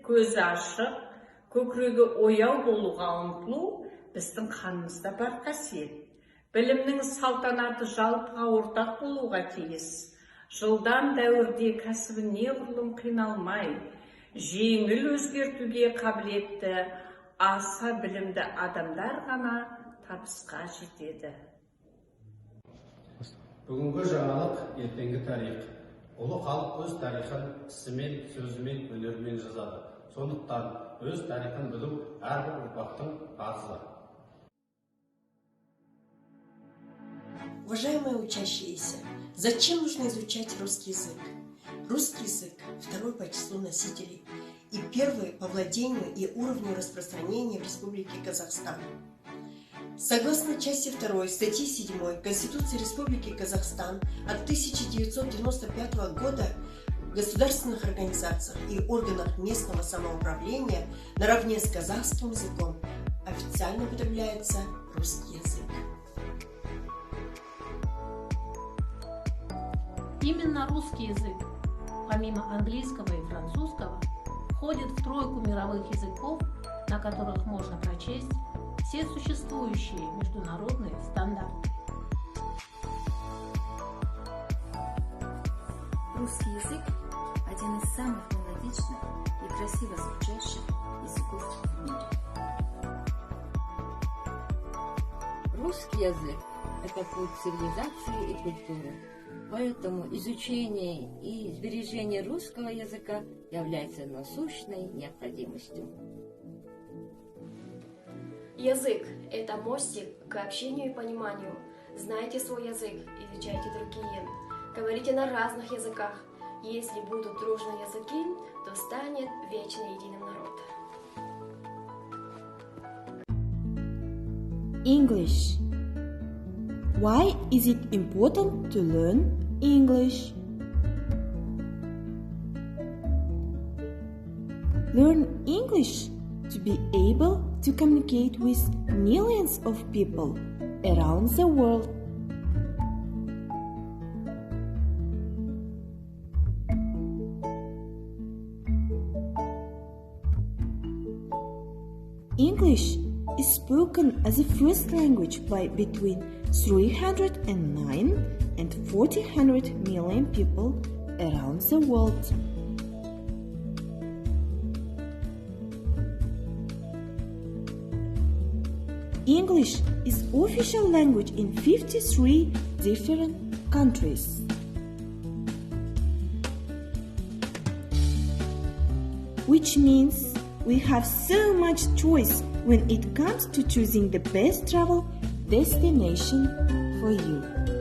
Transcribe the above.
көзі ашық, көкірегі ояу болуға ұмтылу біздің қанымызда бар қасиет. Білімнің салтанаты жалпыға ортақ болуға тиіс. Жылдан дәуірде кәсібі неғұрлым қиналмай, жеңіл өзгертуге қабілетті, аса білімді адамдар ғана табысқа жетеді. Бүгінгі жаңалық, ертеңгі тарих. Ұлы халық өз тарихын ісімен, сөзімен, өнерімен жазады. Сондықтан өз тарихын білу әрбір ұрпақтың парызы. Уважаемые учащиеся, зачем нужно изучать русский язык? Русский язык второй по числу носителей и первый по владению и уровню распространения в Республике Казахстан. Согласно части 2 статьи 7 Конституции Республики Казахстан от 1995 года в государственных организациях и органах местного самоуправления наравне с казахским языком официально употребляется русский язык. Именно русский язык, помимо английского и французского, входит в тройку мировых языков, на которых можно прочесть все существующие международные стандарты. Русский язык – один из самых мелодичных и красиво звучащих языков в мире. Русский язык – это путь цивилизации и культуры. Поэтому изучение и сбережение русского языка является насущной необходимостью. Язык – это мостик к общению и пониманию. Знайте свой язык, изучайте другие. Говорите на разных языках. Если будут дружные языки, то станет вечно единым народ. English. Why is it important to learn English? Learn English to be able to communicate with millions of people around the world. English is spoken as a first language by between 309 and 400 million people around the world. English is official language in 53 different countries. Which means we have so much choice when it comes to choosing the best travel destination for you.